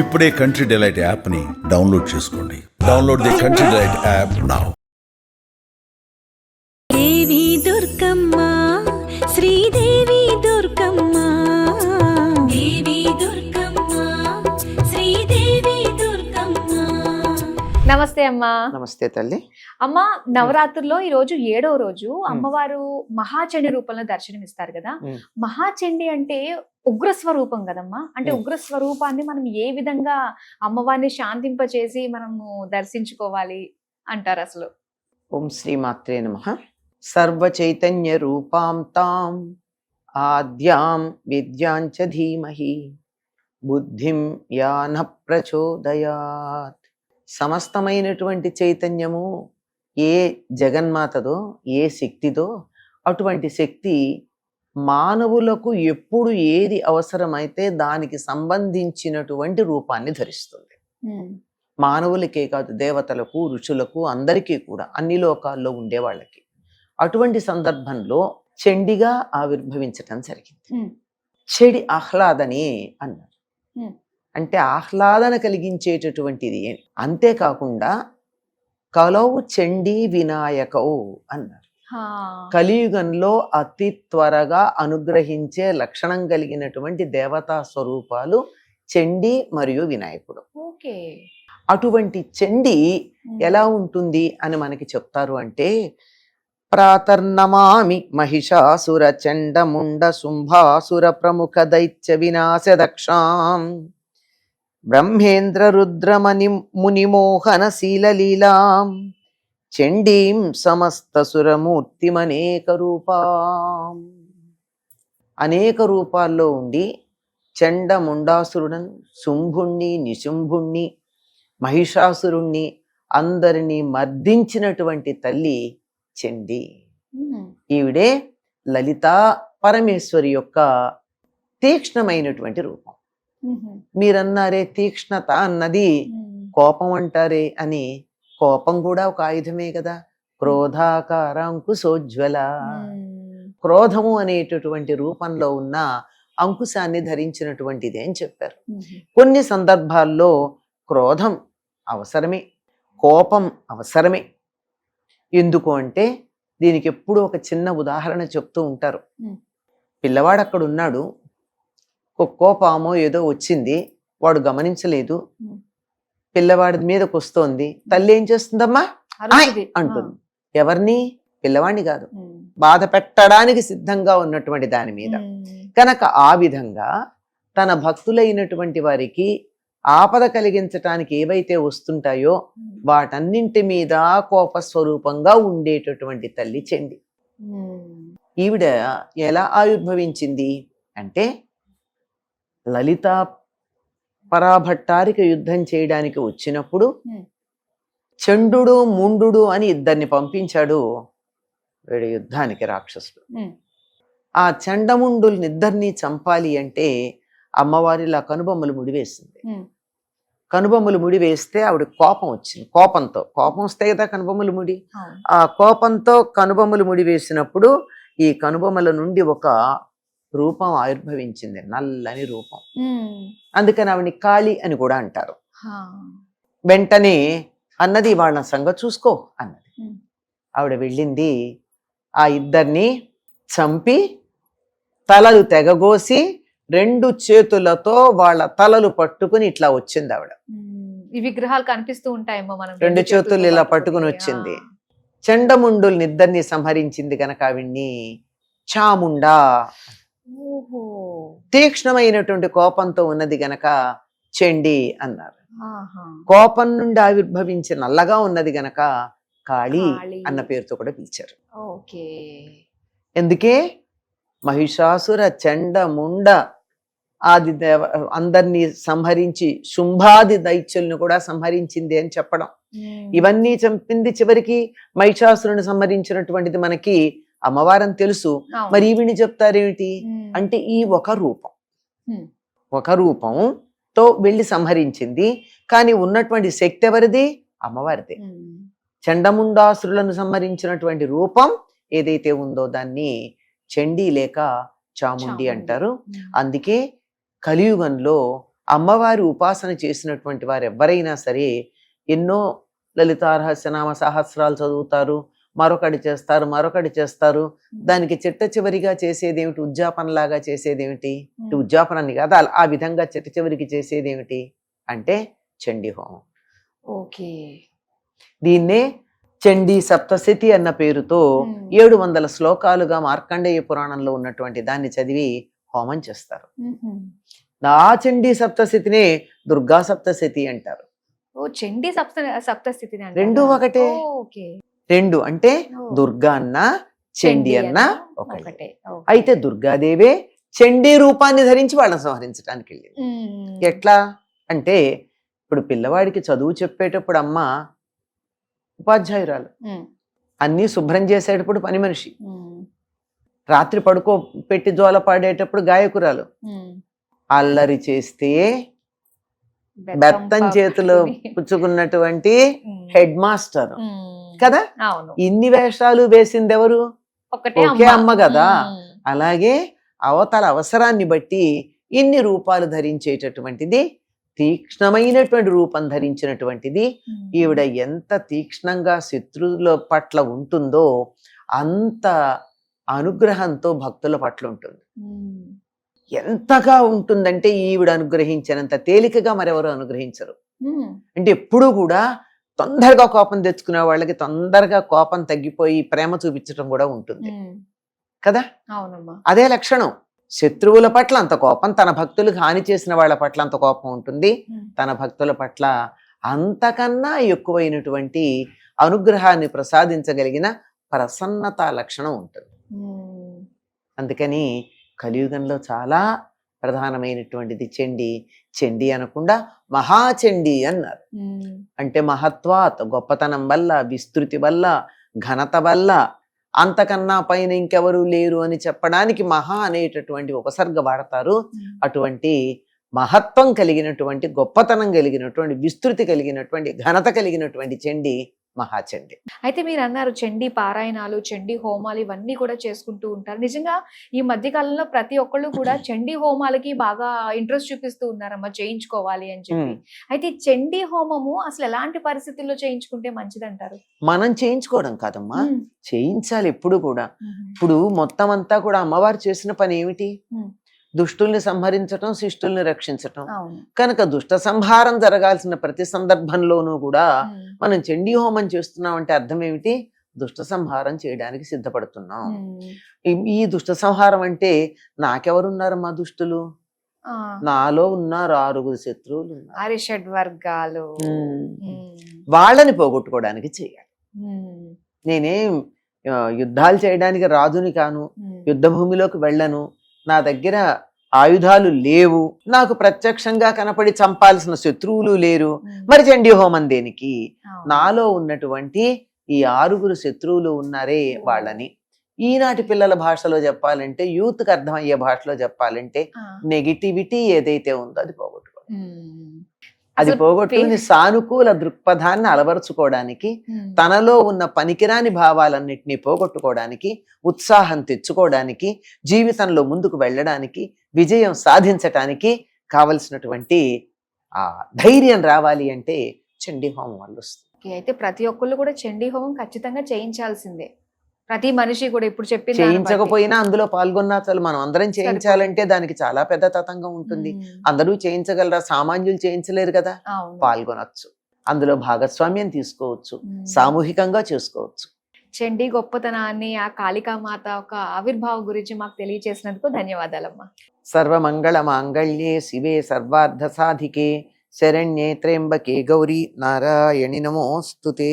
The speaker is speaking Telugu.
ఇప్పుడే కంట్రీ డిలైట్ యాప్ ని డౌన్లోడ్ చేసుకోండి. Download the Country Delight app now. Devi Durgamma, Sridevi Durgamma, Devi Durgamma, Sridevi Durgamma. నమస్తే అమ్మా. నమస్తే తల్లి. అమ్మ, నవరాత్రుల్లో ఈ రోజు 7వ రోజు అమ్మవారు మహాచండి రూపంలో దర్శనమిస్తారు కదా. మహాచండి అంటే ఉగ్ర స్వరూపం కదమ్మా. అంటే ఉగ్ర స్వరూపాన్ని మనం ఏ విధంగా అమ్మవారిని శాంతింపచేసి మనము దర్శించుకోవాలి అంటారు అసలు? ఓం శ్రీ మాత్రే నమః. సర్వ చైతన్య రూపాం తాం ఆద్యాం విద్యాంచ ధీమహి బుద్ధిం యాన ప్రచోదయాత్. సమస్తమైనటువంటి చైతన్యము ఏ జగన్మాతదో, ఏ శక్తిదో, అటువంటి శక్తి మానవులకు ఎప్పుడు ఏది అవసరమైతే దానికి సంబంధించినటువంటి రూపాన్ని ధరిస్తుంది. మానవులకే కాదు, దేవతలకు, ఋషులకు, అందరికీ కూడా, అన్ని లోకాల్లో ఉండే వాళ్ళకి. అటువంటి సందర్భంలో చండిగా ఆవిర్భవించటం జరిగింది. చెడి ఆహ్లాదని అన్నారు. అంటే ఆహ్లాదన కలిగించేటటువంటిది. అంతేకాకుండా కలౌ చండీ వినాయకౌ అన్నారు. కలియుగంలో అతి త్వరగా అనుగ్రహించే లక్షణం కలిగినటువంటి దేవతా స్వరూపాలు చండీ మరియు వినాయకుడు. అటువంటి చండీ ఎలా ఉంటుంది అని మనకి చెప్తారు అంటే, ప్రాతర్నమామి మహిషాసుర చండముండ శుంభాసుర ప్రముఖ దైత్య వినాశ దక్షాం బ్రహ్మేంద్ర రుద్రమణి మునిమోహన శీలలీలాం చండీం సమస్త సురమూర్తిమనేక రూపాం. అనేక రూపాల్లో ఉండి చండముండాసురుడన్, శుంభుణ్ణి, నిశుంభుణ్ణి, మహిషాసురుణ్ణి అందరినీ మర్దించినటువంటి తల్లి చండి. ఈవిడే లలితా పరమేశ్వరి యొక్క తీక్ష్ణమైనటువంటి రూపం. మీరన్నారే తీక్ష్ణత అన్నది కోపం అంటారే అని. కోపం కూడా ఒక ఆయుధమే కదా. క్రోధాకారాంకుశోజ్వల. క్రోధము అనేటటువంటి రూపంలో ఉన్న అంకుశాన్ని ధరించినటువంటిది అని చెప్పారు. కొన్ని సందర్భాల్లో క్రోధం అవసరమే, కోపం అవసరమే. ఎందుకు అంటే దీనికి ఎప్పుడూ ఒక చిన్న ఉదాహరణ చెప్తూ ఉంటారు. పిల్లవాడు అక్కడ ఉన్నాడు, కుక్కో పామో ఏదో వచ్చింది, వాడు గమనించలేదు, పిల్లవాడి మీదకి వస్తోంది. తల్లి ఏం చేస్తుందమ్మా అంటుంది. ఎవరిని? పిల్లవాడిని కాదు, బాధ పెట్టడానికి సిద్ధంగా ఉన్నటువంటి దాని మీద. కనుక ఆ విధంగా తన భక్తులైనటువంటి వారికి ఆపద కలిగించటానికి ఏవైతే వస్తుంటాయో వాటన్నింటి మీద కోపస్వరూపంగా ఉండేటటువంటి తల్లి చండి. ఈవిడ ఎలా ఆవిర్భవించింది అంటే, లలితా పరాభట్టారిక యుద్ధం చేయడానికి వచ్చినప్పుడు చండు ముండు అని ఇద్దరిని పంపించాడు వీడు యుద్ధానికి, రాక్షసుడు. ఆ చండముండుల్నిద్దరినీ చంపాలి అంటే అమ్మవారిలా కనుబొమ్మలు ముడివేసింది. కనుబొమ్మలు ముడి వేస్తే ఆవిడ కోపం వచ్చింది. కోపం వస్తే కదా కనుబొమ్మలు ముడి. ఆ కోపంతో కనుబొమ్మలు ముడి వేసినప్పుడు ఈ కనుబొమ్మల నుండి ఒక రూపం ఆవిర్భవించింది, నల్లని రూపం. అందుకని ఆవిడని కాళి అని కూడా అంటారు. వెంటనే అన్నది, వాళ్ళ సంగతి చూసుకో అన్నది. ఆవిడ వెళ్ళింది, ఆ ఇద్దరిని చంపి తలలు తెగగోసి 2 చేతులతో వాళ్ళ తలలు పట్టుకుని ఇట్లా వచ్చింది ఆవిడ. ఈ విగ్రహాలు కనిపిస్తూ ఉంటాయేమో, మనం 2 చేతులు ఇలా పట్టుకుని వచ్చింది. చండముండుల్నిద్దరిని సంహరించింది కనుక ఆవిడ్ని చాముండా. తీక్ష్ణమైనటువంటి కోపంతో ఉన్నది గనక చండి అన్నారు. కోపం నుండి ఆవిర్భవించి నల్లగా ఉన్నది గనక కాళీ అన్న పేరుతో కూడా పిలిచారు. ఎందుకే? మహిషాసుర చండముండ ఆది దేవ అందరినీ సంహరించి శుంభాది దైత్యుల్ని కూడా సంహరించింది అని చెప్పడం. ఇవన్నీ చంపింది చివరికి మహిషాసురుని సంహరించినటువంటిది మనకి అమ్మవారని తెలుసు. మరి ఈవిని చెప్తారేమిటి అంటే, ఈ ఒక రూపంతో వెళ్ళి సంహరించింది. కానీ ఉన్నటువంటి శక్తి ఎవరిది? అమ్మవారిది. చండముండాసురులను సంహరించినటువంటి రూపం ఏదైతే ఉందో దాన్ని చండీ లేక చాముండి అంటారు. అందుకే కలియుగంలో అమ్మవారి ఉపాసన చేసినటువంటి వారు ఎవరైనా సరే ఎన్నో లలితా రహస్యనామ సహస్రాలు చదువుతారు, మరొకటి చేస్తారు. దానికి చిట్ట చివరిగా చేసేదేమిటి? ఉద్యాపనలాగా చేసేదేమిటి? ఉద్యాపనాన్ని కాదు, ఆ విధంగా చిట్ట చివరికి చేసేదేమిటి అంటే చండీ హోమం. ఓకే. దీన్నే చండీ సప్తశతి అన్న పేరుతో 700 శ్లోకాలుగా మార్కండేయ పురాణంలో ఉన్నటువంటి దాన్ని చదివి హోమం చేస్తారు. ఆ చండీ సప్తశతినే దుర్గా సప్తశతి అంటారు. ఓ చండీ సప్తస్థితి రెండు ఒకటే. రెండు అంటే దుర్గా అన్న చండీ అన్న ఒకటే. అయితే దుర్గాదేవే చండీ రూపాన్ని ధరించి వాళ్ళని సంహరించడానికి వెళ్ళింది. ఎట్లా అంటే ఇప్పుడు పిల్లవాడికి చదువు చెప్పేటప్పుడు అమ్మ ఉపాధ్యాయురాలు, అన్నీ శుభ్రం చేసేటప్పుడు పని మనిషి, రాత్రి పడుకో పెట్టి జోల పాడేటప్పుడు గాయకురాలు, అల్లరి చేస్తే బెత్తం చేతిలో పుచ్చుకున్నటువంటి హెడ్ మాస్టర్ కదా. ఇన్ని వేషాలు వేసింది ఎవరు? ఒకే అమ్మ కదా. అలాగే అవతల అవసరాన్ని బట్టి ఇన్ని రూపాలు ధరించేటటువంటిది, తీక్ష్ణమైనటువంటి రూపం ధరించినటువంటిది. ఈవిడ ఎంత తీక్ష్ణంగా శత్రువుల పట్ల ఉంటుందో అంత అనుగ్రహంతో భక్తుల పట్ల ఉంటుంది. ఎంతగా ఉంటుందంటే ఈవిడ అనుగ్రహించినంత తేలికగా మరెవరు అనుగ్రహించరు. అంటే ఎప్పుడూ కూడా తొందరగా కోపం తెచ్చుకునే వాళ్ళకి తొందరగా కోపం తగ్గిపోయి ప్రేమ చూపించడం కూడా ఉంటుంది కదా. అదే లక్షణం. శత్రువుల పట్ల అంత కోపం, తన భక్తులకు హాని చేసిన వాళ్ళ పట్ల అంత కోపం ఉంటుంది, తన భక్తుల పట్ల అంతకన్నా ఎక్కువైనటువంటి అనుగ్రహాన్ని ప్రసాదించగలిగిన ప్రసన్నత లక్షణం ఉంటుంది. అందుకని కలియుగంలో చాలా ప్రధానమైనటువంటిది చండీ. చండీ అనకుండా మహాచండీ అన్నారు. అంటే మహత్వాత్, గొప్పతనం వల్ల, విస్తృతి వల్ల, ఘనత వల్ల, అంతకన్నా పైన ఇంకెవరూ లేరు అని చెప్పడానికి మహా అనేటటువంటి ఉపసర్గ వాడతారు. అటువంటి మహత్వం కలిగినటువంటి, గొప్పతనం కలిగినటువంటి, విస్తృతి కలిగినటువంటి, ఘనత కలిగినటువంటి చండీ మహాచండీ. అయితే మీరు అన్నారు చండీ పారాయణాలు, చండీ హోమాలు ఇవన్నీ కూడా చేసుకుంటూ ఉంటారు. నిజంగా ఈ మధ్య కాలంలో ప్రతి ఒక్కళ్ళు కూడా చండీ హోమాలకి బాగా ఇంట్రెస్ట్ చూపిస్తూ ఉన్నారమ్మా, చేయించుకోవాలి అని చెప్పి. అయితే చండీ హోమము అసలు ఎలాంటి పరిస్థితుల్లో చేయించుకుంటే మంచిదంటారు? మనం చేయించుకోవడం కాదమ్మా, చేయించాలి ఎప్పుడు కూడా. ఇప్పుడు మొత్తం అంతా కూడా అమ్మవారు చేసిన పని ఏమిటి? దుష్టుల్ని సంహరించటం, శిష్టుల్ని రక్షించటం. కనుక దుష్ట సంహారం జరగాల్సిన ప్రతి సందర్భంలోనూ కూడా మనం చండీ హోమం చేస్తున్నాం అంటే అర్థం ఏమిటి? దుష్ట సంహారం చేయడానికి సిద్ధపడుతున్నాం. ఈ దుష్ట సంహారం అంటే నాకెవరున్నారమ్మా దుష్టులు? నాలో ఉన్నారు 6 శత్రువులు, వర్గాలు. వాళ్ళని పోగొట్టుకోవడానికి చేయాలి. నేనేం యుద్ధాలు చేయడానికి రాజుని కాను, యుద్ధ భూమిలోకి వెళ్ళను, నా దగ్గర ఆయుధాలు లేవు, నాకు ప్రత్యక్షంగా కనపడి చంపాల్సిన శత్రువులు లేరు, మరి చండీ హోమం దేనికి? నాలో ఉన్నటువంటి ఈ 6 శత్రువులు ఉన్నారే వాళ్ళని, ఈనాటి పిల్లల భాషలో చెప్పాలంటే, యూత్కి అర్థమయ్యే భాషలో చెప్పాలంటే, నెగిటివిటీ ఏదైతే ఉందో అది పోగొట్టుకోవాలి. అది పోగొట్టుకుని సానుకూల దృక్పథాన్ని అలవరుచుకోవడానికి, తనలో ఉన్న పనికిరాని భావాలన్నింటినీ పోగొట్టుకోవడానికి, ఉత్సాహం తెచ్చుకోవడానికి, జీవితంలో ముందుకు వెళ్ళడానికి, విజయం సాధించటానికి కావలసినటువంటి ఆ ధైర్యం రావాలి అంటే చండీ హోమం వల్ల వస్తుంది. అయితే ప్రతి ఒక్కళ్ళు కూడా చండీ హోమం ఖచ్చితంగా చేయించాల్సిందే. ప్రతి మనిషి కూడా ఇప్పుడు చెప్పింది చేయించకపోయినా అందులో పాల్గొన్నా చాలు. మనం అందరం చేయించాలంటే దానికి చాలా పెద్ద తతంగం ఉంటుంది. అందరూ చేయించగలరా? సామాన్యులు చేయించలేరు కదా. పాల్గొనొచ్చు, అందులో భాగస్వామ్యం తీసుకోవచ్చు, సామూహికంగా చేసుకోవచ్చు. చండీ గొప్పతనాన్ని, ఆ కాళికామాత ఒక ఆవిర్భావం గురించి మాకు తెలియజేసినందుకు ధన్యవాదాలమ్మా. సర్వమంగళ మాంగళ్యే శివే సర్వార్థ సాధికే శరణ్యే త్ర్యంబకే గౌరీ నారాయణి నమోస్తుతే.